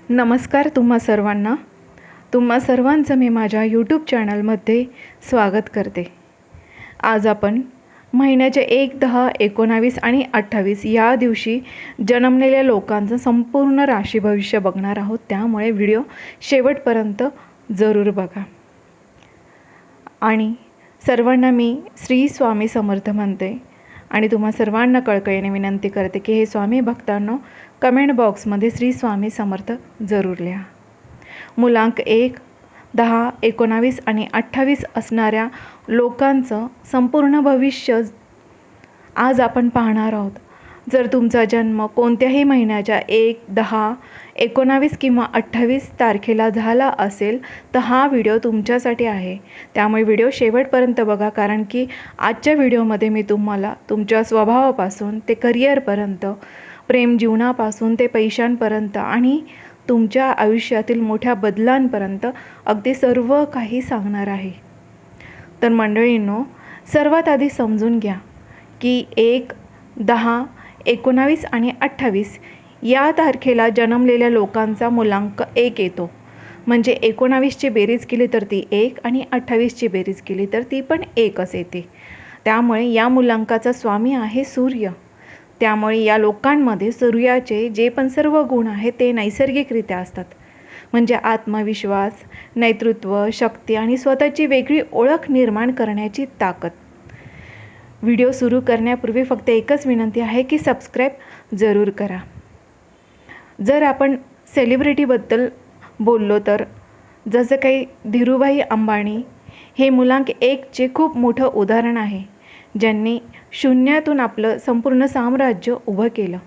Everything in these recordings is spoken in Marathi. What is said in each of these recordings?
नमस्कार तुम्हा सर्वांचं मी माझ्या यूट्यूब चॅनलमध्ये स्वागत करते। आज आपण महिन्याचे 1, 10, 19 आणि 28 या दिवशी जन्मलेल्या लोकांचं संपूर्ण राशी भविष्य बघणार आहोत। त्यामुळे व्हिडिओ शेवटपर्यंत जरूर बघा। आणि सर्वांना मी श्री स्वामी समर्थ म्हणते आणि तुम्हा सर्वांना कळकळीने विनंती करते की हे स्वामी भक्तांनो कमेंट बॉक्समध्ये श्री स्वामी समर्थ जरूर लिहा। मुलांक 1, 10, 19 आणि 28 असणाऱ्या लोकांचं संपूर्ण भविष्य आज आपण पाहणार आहोत। जर तुमचा जन्म कोणत्याही महिन्याच्या 1, 10, 19 किंवा 28 तारखेला झाला असेल तर हा व्हिडिओ तुमच्यासाठी आहे। त्यामुळे व्हिडिओ शेवटपर्यंत बघा, कारण की आजच्या व्हिडिओमध्ये मी तुम्हाला तुमच्या स्वभावापासून ते करिअरपर्यंत, प्रेम जीवनापासून ते पैशांपर्यंत आणि तुमच्या आयुष्यातील मोठ्या बदलांपर्यंत अगदी सर्व काही सांगणार आहे। तर मंडळींनो, सर्वात आधी समजून घ्या की 1, 10, 19 आणि 28 या तारखेला जन्मलेल्या लोकांचा मुलांक 1 येतो। म्हणजे 19ची बेरीज केली तर ती 1 आणि 28ची बेरीज केली तर ती पण 1च येते। त्यामुळे या मुलांकाचा स्वामी आहे सूर्य। त्यामुळे या लोकांमध्ये सूर्याचे जे पण सर्व गुण आहेत ते नैसर्गिकरित्या असतात। म्हणजे आत्मविश्वास, नेतृत्व, शक्ती आणि स्वतःची वेगळी ओळख निर्माण करण्याची ताकद। व्हिडिओ सुरू करण्यापूर्वी फक्त एकच विनंती आहे की सबस्क्राईब जरूर करा। जर आपण सेलिब्रिटीबद्दल बोललो तर जसं काही धीरूभाई अंबानी हे मुलांक 1चे खूप मोठं उदाहरण आहे, ज्यांनी शून्यातून आपलं संपूर्ण साम्राज्य उभं केलं।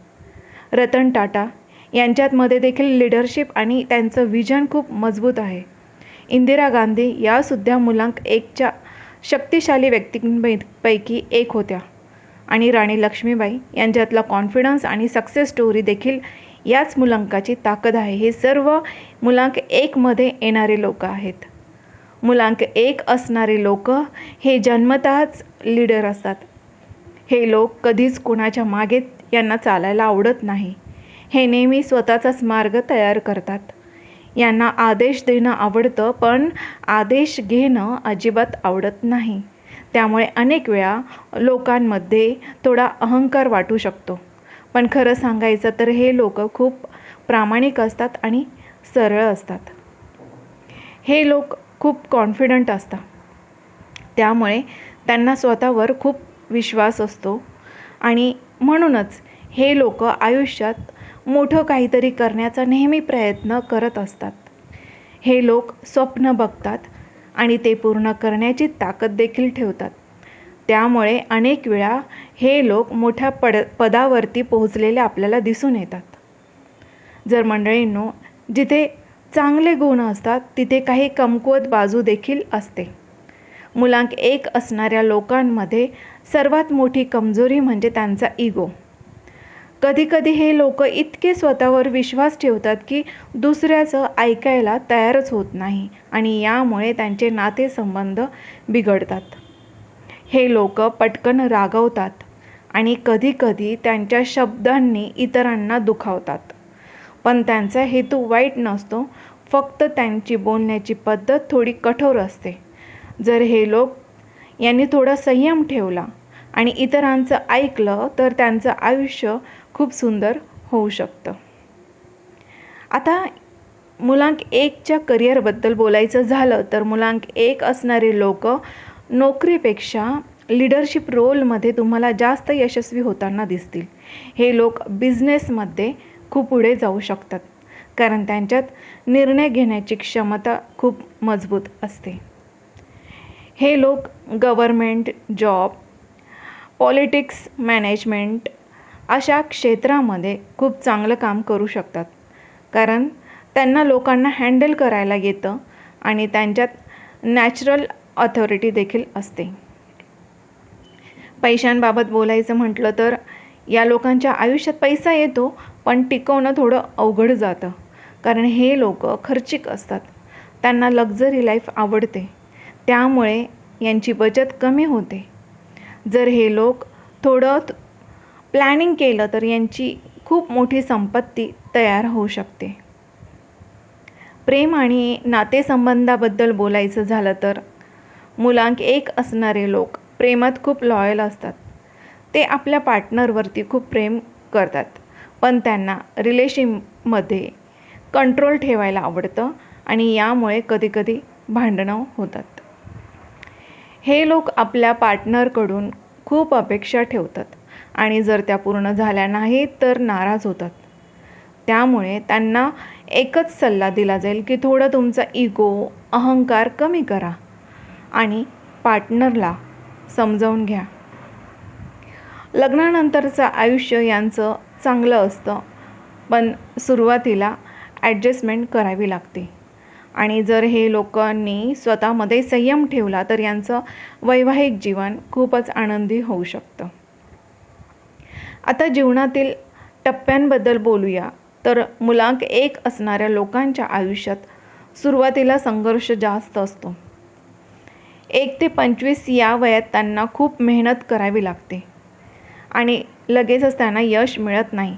रतन टाटा यांच्यामध्ये देखील लीडरशिप आणि त्यांचं विजन खूप मजबूत आहे। इंदिरा गांधी यासुद्धा मुलांक 1च्या शक्तिशाली व्यक्तींपैकी एक होत्या। आणि राणी लक्ष्मीबाई यांच्यातला कॉन्फिडन्स आणि सक्सेस स्टोरी देखील याच मुलांकाची ताकद आहे। हे सर्व मुलांक 1मध्ये येणारे लोक आहेत। मुलांक 1 असणारे लोक हे जन्मतःच लीडर असतात। हे लोक कधीच कोणाच्या मागे यांना चालायला आवडत नाही। हे नेहमी स्वतःचाच मार्ग तयार करतात। यांना आदेश देणं आवडतं, पण आदेश घेणं अजिबात आवडत नाही। त्यामुळे अनेक वेळा लोकांमध्ये थोडा अहंकार वाटू शकतो, पण खरं सांगायचं तर हे लोक खूप प्रामाणिक असतात आणि सरळ असतात। हे लोक खूप कॉन्फिडंट असतात, त्यामुळे त्यांना स्वतःवर खूप विश्वास असतो आणि म्हणूनच हे लोक आयुष्यात मोठं काहीतरी करण्याचा नेहमी प्रयत्न करत असतात। हे लोक स्वप्न बघतात आणि ते पूर्ण करण्याची ताकद देखील ठेवतात। त्यामुळे अनेक वेळा हे लोक मोठ्या पदावरती पोहोचलेले आपल्याला दिसून येतात। जर मंडळींनो, जिथे चांगले गुण असतात तिथे काही कमकुवत बाजू देखील असते। मुलांक 1 असणाऱ्या लोकांमध्ये सर्वात मोठी कमजोरी म्हणजे त्यांचा इगो। कधीकधी हे लोक इतके स्वतःवर विश्वास ठेवतात की दुसऱ्याचं ऐकायला तयारच होत नाही आणि यामुळे त्यांचे नातेसंबंध बिघडतात। हे लोक पटकन रागावतात आणि कधीकधी त्यांच्या शब्दांनी इतरांना दुखावतात, पण त्यांचा हेतू वाईट नसतो, फक्त त्यांची बोलण्याची पद्धत थोडी कठोर असते। जर हे लोक यांनी थोडा संयम ठेवला आणि इतरांचं ऐकलं तर त्यांचं आयुष्य खूप सुंदर होऊ शकतं। आता मुलांक 1च्या करिअरबद्दल बोलायचं झालं तर मुलांक 1 असणारे लोक नोकरीपेक्षा लीडरशिप रोलमध्ये तुम्हाला जास्त यशस्वी होताना दिसतील। हे लोक बिझनेसमध्ये खूप पुढे जाऊ शकतात, कारण त्यांच्यात निर्णय घेण्याची क्षमता खूप मजबूत असते। हे लोक गव्हर्मेंट जॉब, पॉलिटिक्स, मॅनेजमेंट अशा क्षेत्रामध्ये खूप चांगलं काम करू शकतात, कारण त्यांना लोकांना हँडल करायला येतं आणि त्यांच्यात नॅचरल ऑथॉरिटी देखील असते। पैशांबाबत बोलायचं म्हटलं तर या लोकांच्या आयुष्यात पैसा येतो, पण टिकवणं थोडं अवघड जातं, कारण हे लोक खर्चिक असतात। त्यांना लक्झरी लाईफ आवडते, त्यामुळे यांची बचत कमी होते। जर हे लोक थोडं प्लॅनिंग केलं तर यांची खूप मोठी संपत्ती तयार होऊ शकते। प्रेम आणि नातेसंबंधाबद्दल बोलायचं झालं तर मुलांक 1 असणारे लोक प्रेमात खूप लॉयल असतात. ते आपल्या पार्टनरवरती खूप प्रेम करतात, पण त्यांना रिलेशनमध्ये कंट्रोल ठेवायला आवडतं आणि यामुळे कधीकधी भांडणं होतात. हे लोक आपल्या पार्टनरकडून खूप अपेक्षा ठेवतात आणि जर त्या पूर्ण झाल्या नाहीत तर नाराज होतात. त्यामुळे त्यांना एकच सल्ला दिला जाईल की थोडं तुमचा इगो, अहंकार कमी करा आणि पार्टनरला समजावून घ्या. लग्नानंतरचं आयुष्य यांचं चांगलं असतं, पण सुरुवातीला ॲडजस्टमेंट करावी लागते आणि जर हे लोकांनी स्वतःमध्ये संयम ठेवला तर यांचं वैवाहिक जीवन खूपच आनंदी होऊ शकतं. आता जीवनातील टप्प्यांबद्दल बोलूया तर मुलांक 1 असणाऱ्या लोकांच्या आयुष्यात सुरुवातीला संघर्ष जास्त असतो. 1 ते 25 या वयात त्यांना खूप मेहनत करावी लागते आणि लगेचच त्यांना यश मिळत नाही.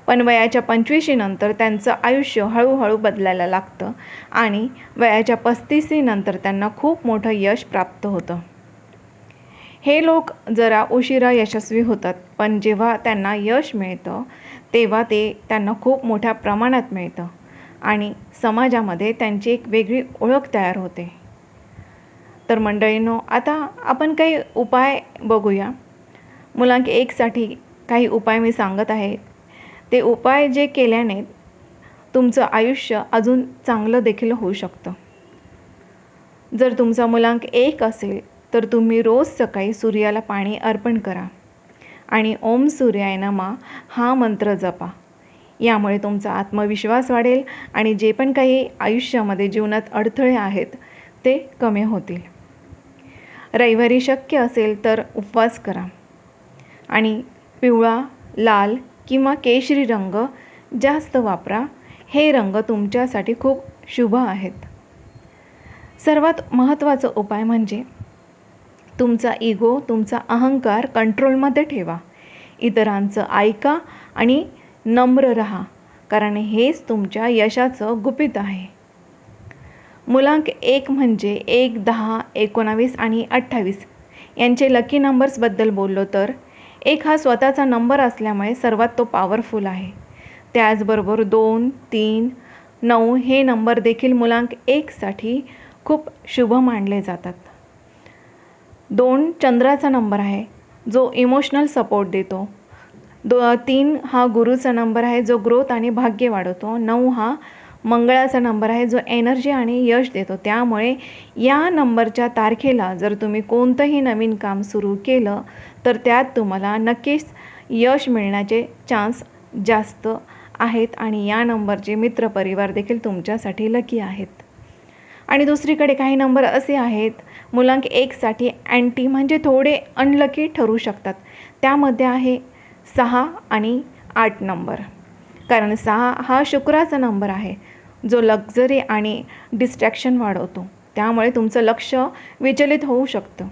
पण वयाच्या 25 नंतर त्यांचं आयुष्य हळूहळू बदलायला लागतं आणि वयाच्या 35 नंतर त्यांना खूप मोठं यश प्राप्त होतं. हे लोक जरा उशिरा यशस्वी होतात, पण जेव्हा त्यांना यश मिळतं तेव्हा ते त्यांना खूप मोठ्या प्रमाणात मिळतं आणि समाजामध्ये त्यांची एक वेगळी ओळख तयार होते. तर मंडळींनो, आता आपण काही उपाय बघूया. मुलांक 1 साठी काही उपाय मी सांगत आहे. ते उपाय जे केल्याने तुमचं आयुष्य अजून चांगलं देखील होऊ शकतं. जर तुमचा मुलांक 1 असेल तर तुम्ही रोज सकाळी सूर्याला पाणी अर्पण करा आणि ओम सूर्याय नमः हा मंत्र जपा. यामुळे तुमचा आत्मविश्वास वाढेल आणि जे पण काही आयुष्यामध्ये जीवनात अडथळे आहेत ते कमी होतील. रविवारी शक्य असेल तर उपवास करा आणि पिवळा, लाल किंवा केशरी रंग जास्त वापरा. हे रंग तुमच्यासाठी खूप शुभ आहेत. सर्वात महत्त्वाचा उपाय म्हणजे तुमचा इगो, तुमचा अहंकार कंट्रोलमध्ये ठेवा. इतरांचं ऐका आणि नम्र राहा, कारण हेच तुमच्या यशाचं गुपित आहे. मुलांक 1 म्हणजे 1, 10, 19 आणि 28 यांचे लकी नंबर्सबद्दल बोललो तर 1 हा स्वतःचा नंबर असल्यामुळे सर्वात तो पॉवरफुल आहे. त्याचबरोबर 2, 3, 9 हे नंबर देखील मुलांक 1 साठी खूप शुभ मानले जातात. 2 चंद्राचा नंबर आहे जो इमोशनल सपोर्ट देतो. 3 हा गुरुचा नंबर आहे जो ग्रोथ आणि भाग्य वाढवतो. 9 हा मंगळाचा नंबर आहे जो एनर्जी आणि यश देतो. त्यामुळे या नंबरच्या तारखेला जर तुम्ही कोणतंही नवीन काम सुरू केलं तर त्यात तुम्हाला नक्कीच यश मिळण्याचे चान्स जास्त आहेत आणि या नंबरचे मित्रपरिवार देखील तुमच्यासाठी लकी आहेत. आणि दुसरीकडे काही नंबर असे आहेत मुलांक 1 साठी अँटी म्हणजे थोडे अनलकी ठरू शकतात. त्यामध्ये आहे 6 आणि 8 नंबर. कारण 6 हा शुक्राचा नंबर आहे जो लक्झरी आणि डिस्ट्रॅक्शन वाढवतो. त्यामुळे तुमचं लक्ष विचलित होऊ शकतं.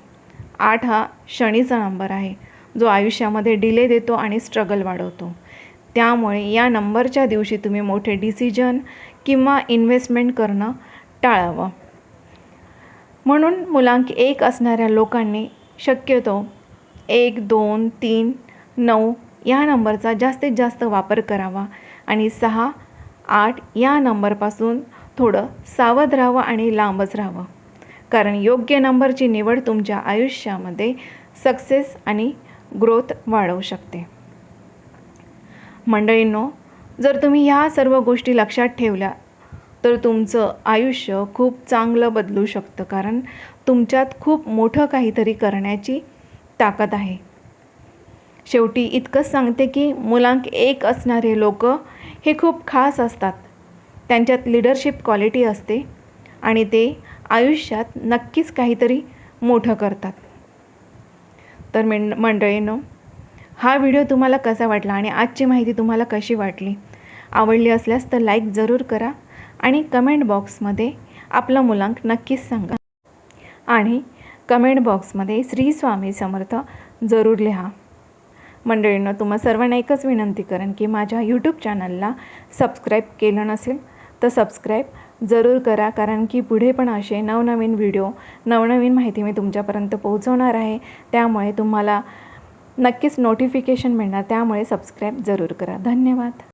8 हा शनीचा नंबर आहे जो आयुष्यामध्ये डिले देतो आणि स्ट्रगल वाढवतो. त्यामुळे या नंबरच्या दिवशी तुम्ही मोठे डिसिजन किंवा इन्व्हेस्टमेंट करणं टाळावं. म्हणून मुलांक 1 असणाऱ्या लोकांनी शक्यतो 1, 2, 3, 9 या नंबरचा जास्तीत जास्त वापर करावा आणि 6, 8 या नंबरपासून थोडं सावध राहावं आणि लांबच राहावं. कारण योग्य नंबरची निवड तुमच्या आयुष्यामध्ये सक्सेस आणि ग्रोथ वाढवू शकते. मंडळींनो, जर तुम्ही ह्या सर्व गोष्टी लक्षात ठेवल्या तर तुमचं आयुष्य खूप चांगलं बदलू शकतं, कारण तुमच्यात खूप मोठं काहीतरी करण्याची ताकद आहे. शेवटी इतकंच सांगते की मुलांक 1 असणारे लोक हे खूप खास असतात. त्यांच्यात लिडरशिप क्वालिटी असते आणि ते आयुष्यात नक्कीच काहीतरी मोठं करतात. तर मंडळींनो, हा व्हिडिओ तुम्हाला कसा वाटला आणि आजची माहिती तुम्हाला कशी वाटली? आवडली असल्यास तर लाईक जरूर करा आणि कमेंट बॉक्समध्ये आपला मुलांक नक्कीच सांगा आणि कमेंट बॉक्समध्ये श्री स्वामी समर्थ जरूर लिहा. मंडळींनो, तुम्हा सर्वांना एकच विनंती करेन की माझ्या यूट्यूब चॅनलला सबस्क्राईब केलं नसेल तर सबस्क्राईब जरूर करा, कारण की पुढे पण असे नवनवीन व्हिडिओ, नवनवीन माहिती मी तुमच्यापर्यंत पोहोचवणार आहे. त्यामुळे तुम्हाला नक्कीच नोटिफिकेशन मिळणार. त्यामुळे सबस्क्राईब जरूर करा. धन्यवाद.